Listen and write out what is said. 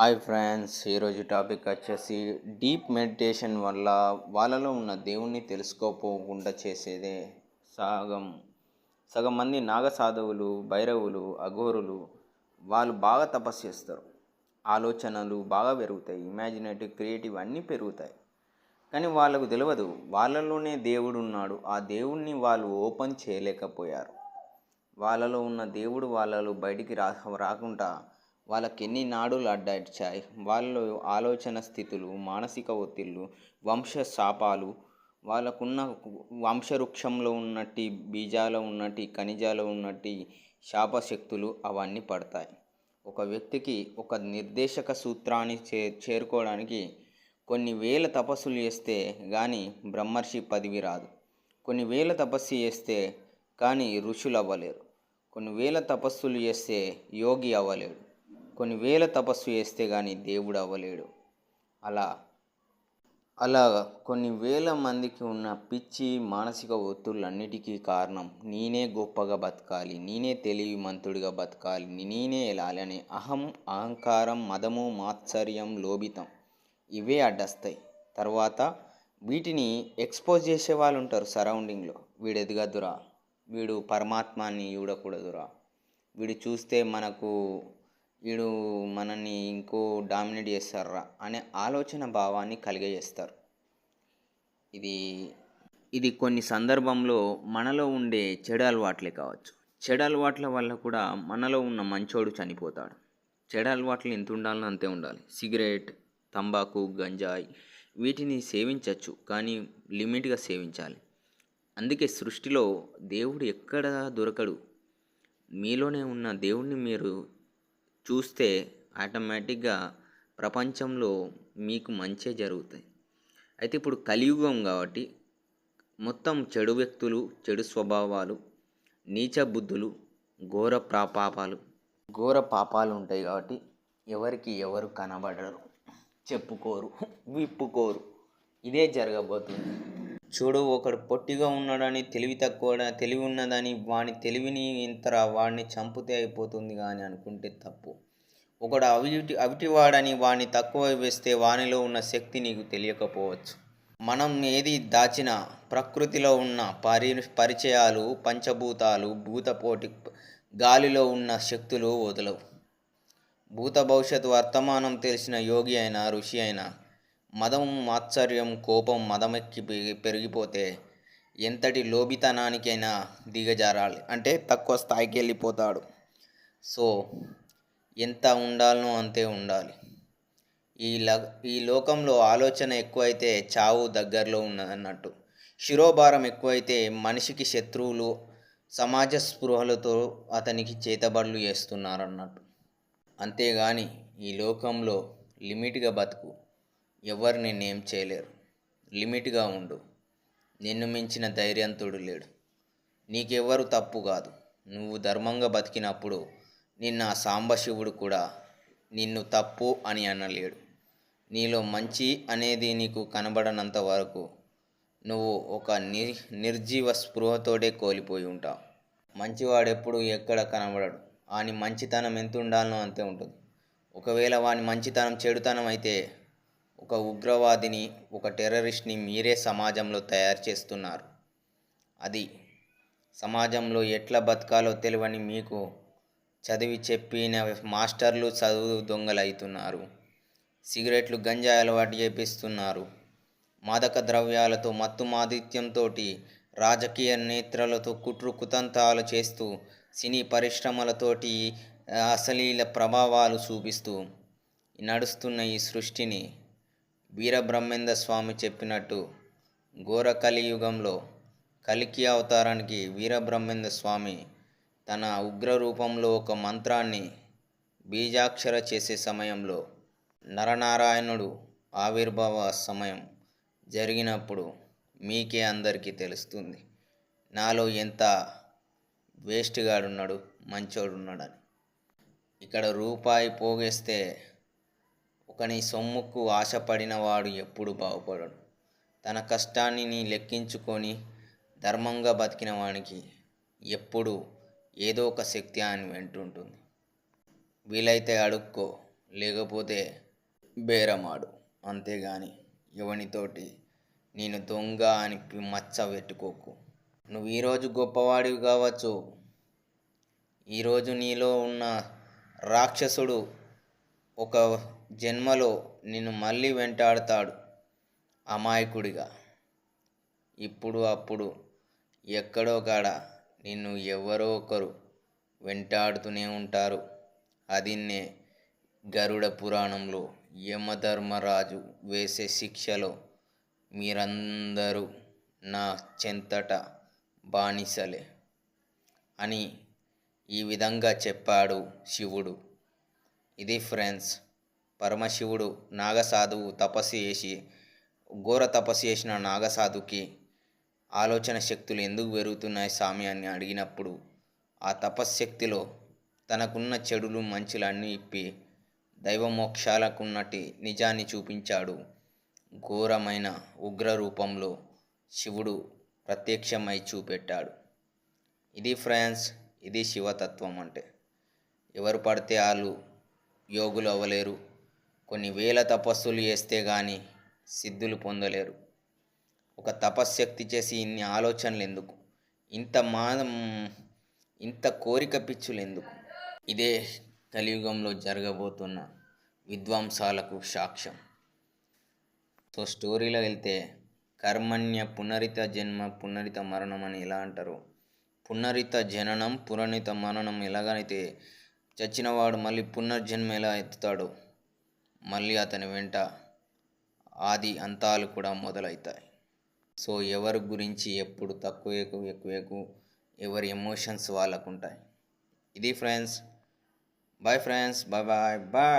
Hi friends, ఈరోజు topic వచ్చేసి deep meditation వల్ల వాళ్ళలో ఉన్న దేవుణ్ణి తెలుసుకోపోకుండా చేసేదే సగం సగం మంది నాగసాధువులు, భైరవులు, అఘోరులు వాళ్ళు బాగా తపస్సు చేస్తారు. ఆలోచనలు బాగా పెరుగుతాయి, ఇమాజినేటివ్, క్రియేటివ్ అన్నీ పెరుగుతాయి. కానీ వాళ్ళకు తెలియదు వాళ్ళలోనే దేవుడు ఉన్నాడు. ఆ దేవుణ్ణి వాళ్ళు ఓపెన్ చేయలేకపోయారు. వాళ్ళలో ఉన్న దేవుడు వాళ్ళలో బయటికి రాకుండా వాళ్ళకి ఎన్ని నాడులు అడ్డొచ్చాయి. వాళ్ళలో ఆలోచన స్థితులు, మానసిక ఒత్తిళ్ళు, వంశ శాపాలు, వాళ్ళకున్న వంశవృక్షంలో ఉన్నట్టి బీజాలు ఉన్నట్టి ఖనిజాలు ఉన్నట్టి శాపశక్తులు అవన్నీ పడతాయి. ఒక వ్యక్తికి ఒక నిర్దేశక సూత్రాన్ని చేరుకోవడానికి కొన్ని వేల తపస్సులు చేస్తే కానీ బ్రహ్మర్షి పదవి రాదు. కొన్ని వేల తపస్సు చేస్తే కానీ ఋషులు అవ్వలేరు. కొన్ని వేల తపస్సులు చేస్తే యోగి అవ్వలేడు. కొన్ని వేల తపస్సు చేస్తే కానీ దేవుడు అవ్వలేడు. అలా అలా కొన్ని వేల మందికి ఉన్న పిచ్చి మానసిక ఒత్తులన్నిటికీ కారణం నేనే గొప్పగా బతకాలి, నేనే తెలివిమంతుడిగా బతకాలి, నేనే వెళ్ళాలి అనే అహంకారం, మదము, మాత్సర్యం, లోభితం ఇవే అడ్డొస్తాయి. తర్వాత వీటిని ఎక్స్పోజ్ చేసే వాళ్ళు ఉంటారు సరౌండింగ్లో. వీడు ఎదగద్దురా, వీడు పరమాత్మాన్ని చూడకూడదురా, వీడు చూస్తే వీడు మనల్ని ఇంకో డామినేట్ చేస్తారా అనే ఆలోచన భావాన్ని కలిగజేస్తారు. ఇది కొన్ని సందర్భంలో మనలో ఉండే చెడు అలవాట్లే కావచ్చు. చెడు అలవాట్ల వల్ల కూడా మనలో ఉన్న మంచోడు చనిపోతాడు. చెడు అలవాట్లు ఎంత ఉండాలో అంతే ఉండాలి. సిగరెట్, తంబాకు, గంజాయి వీటిని సేవించవచ్చు, కానీ లిమిట్గా సేవించాలి. అందుకే సృష్టిలో దేవుడు ఎక్కడ దొరకడు. మీలోనే ఉన్న దేవుణ్ణి మీరు చూస్తే ఆటోమేటిక్గా ప్రపంచంలో మీకు మంచే జరుగుతాయి. అయితే ఇప్పుడు కలియుగం కాబట్టి మొత్తం చెడు వ్యక్తులు, చెడు స్వభావాలు, నీచ బుద్ధులు, ఘోర పాపాలు ఉంటాయి కాబట్టి ఎవరికి ఎవరు కనబడరు, చెప్పుకోరు, విప్పుకోరు. ఇదే జరగబోతుంది. చూడు, ఒకడు పొట్టిగా ఉన్నాడని తెలివి ఉన్నదని వాని తెలివిని ఇంతరా వాడిని చంపితే అయిపోతుంది కానీ అనుకుంటే తప్పు. ఒకడు అవిటివాడని వాడిని తక్కువ వేస్తే వానిలో ఉన్న శక్తి నీకు తెలియకపోవచ్చు. మనం ఏది దాచిన ప్రకృతిలో ఉన్న పరిచయాలు, పంచభూతాలు, భూతపోటి గాలిలో ఉన్న శక్తులు వదలవు. భూత భవిష్యత్తు వర్తమానం తెలిసిన యోగి అయినా, ఋషి అయినా మదం, మాత్సర్యం, కోపం మదమెక్కి పెరిగిపోతే ఎంతటి లోభితనానికైనా దిగజారాలి, అంటే తక్కువ స్థాయికి వెళ్ళిపోతాడు. సో ఎంత ఉండాలనో అంతే ఉండాలి. ఈ లోకంలో ఆలోచన ఎక్కువైతే చావు దగ్గరలో ఉన్నదన్నట్టు. శిరోభారం ఎక్కువైతే మనిషికి శత్రువులు సమాజ స్పృహలతో అతనికి చేతబడులు చేస్తున్నారన్నట్టు. అంతేగాని ఈ లోకంలో లిమిట్గా బతుకు, ఎవరు నిన్నేం చేయలేరు. లిమిట్గా ఉండు. నిన్ను మించిన ధైర్యంతుడు లేడు. నీకెవరు తప్పు కాదు. నువ్వు ధర్మంగా బతికినప్పుడు నిన్న సాంబశివుడు కూడా నిన్ను తప్పు అని అనలేడు. నీలో మంచి అనేది నీకు కనబడనంత వరకు నువ్వు ఒక నిర్జీవ స్పృహతోటే కోల్పోయి ఉంటావు. మంచివాడెప్పుడు ఎక్కడ కనబడడు. వాని మంచితనం ఎంత ఉండాలనో అంతే ఉంటుంది. ఒకవేళ వాని మంచితనం చెడుతనం అయితే ఒక ఉగ్రవాదిని, ఒక టెర్రరిస్ట్ని మీరే సమాజంలో తయారు చేస్తున్నారు. అది సమాజంలో ఎట్లా బతకాలో తెలియని మీకు చదివి చెప్పిన మాస్టర్లు చదువు దొంగలు అవుతున్నారు. సిగరెట్లు, గంజాయి అలవాటు చేపిస్తున్నారు. మాదక ద్రవ్యాలతో, మత్తుమాదిత్యంతో, రాజకీయ నేత్రలతో కుతంత్రాలు చేస్తూ, సినీ పరిశ్రమలతోటి అశ్లీల ప్రభావాలు చూపిస్తూ నడుస్తున్న ఈ సృష్టిని వీరబ్రహ్మేంద్ర స్వామి చెప్పినట్టు ఘోర కలియుగంలో కలికి అవతారానికి వీరబ్రహ్మేంద్ర స్వామి తన ఉగ్ర రూపంలో ఒక మంత్రాన్ని బీజాక్షర చేసే సమయంలో నరనారాయణుడు ఆవిర్భావ సమయం జరిగినప్పుడు మీకే అందరికీ తెలుస్తుంది నాలో ఎంత వేస్ట్గాడున్నాడు, మంచోడున్నాడని. ఇక్కడ రూపాయి పోగేస్తే ఒకని సొమ్ముకు ఆశపడిన వాడు ఎప్పుడు బాగుపడడు. తన కష్టాన్ని లెక్కించుకొని ధర్మంగా బతికిన వానికి ఎప్పుడు ఏదో ఒక శక్తి అని వెంటుంటుంది. వీలైతే అడుక్కో, లేకపోతే బేరమాడు. అంతేగాని ఎవనితోటి నేను దొంగ అని మచ్చ పెట్టుకోకు. నువ్వు ఈరోజు గొప్పవాడివి కావచ్చు, ఈరోజు నీలో ఉన్న రాక్షసుడు ఒక జన్మలో నిన్ను మళ్ళీ వెంటాడుతాడు అమాయకుడిగా. ఇప్పుడు అప్పుడు ఎక్కడో కాడ నిన్ను ఎవరో ఒకరు వెంటాడుతూనే ఉంటారు. అదిన్నే గరుడ పురాణంలో యమధర్మరాజు వేసే శిక్షలో మీరందరూ నా చెంతట బానిసలే అని ఈ విధంగా చెప్పాడు శివుడు. ఇది ఫ్రెండ్స్, పరమశివుడు నాగసాధువు ఘోర తపస్సు చేసిన నాగసాధుకి ఆలోచన శక్తులు ఎందుకు పెరుగుతున్నాయి స్వామి అని అడిగినప్పుడు ఆ తపశ్శక్తిలో తనకున్న చెడులు మంచులు అన్నీ ఇప్పి దైవమోక్షాలకున్నటి నిజాన్ని చూపించాడు. ఘోరమైన ఉగ్ర రూపంలో శివుడు ప్రత్యక్షమై చూపెట్టాడు. ఇది ఫ్రెండ్స్, ఇది శివతత్వం అంటే. ఎవరు పడితే వాళ్ళు యోగులు అవ్వలేరు. కొన్ని వేల తపస్సులు చేస్తే కానీ సిద్ధులు పొందలేరు. ఒక తపశ్శక్తి చేసి ఇన్ని ఆలోచనలు ఎందుకు, ఇంత కోరిక పిచ్చులు ఎందుకు? ఇదే కలియుగంలో జరగబోతున్న విధ్వంసాలకు సాక్ష్యం. సో స్టోరీలో వెళ్తే కర్మణ్య పునరిత జన్మ పునరిత మరణం అని ఎలా అంటారు, పునరిత జననం పునరిత మరణం ఎలాగైతే చచ్చినవాడు మళ్ళీ పునర్జన్మ ఎలా ఎత్తుతాడో మళ్ళీ అతని వెంట ఆది అంతాలు కూడా మొదలవుతాయి. సో ఎవరి గురించి ఎప్పుడు ఎక్కువకు ఎవరి ఎమోషన్స్ వాళ్ళకు ఉంటాయి. ఇది friends, bye friends, bye bye bye.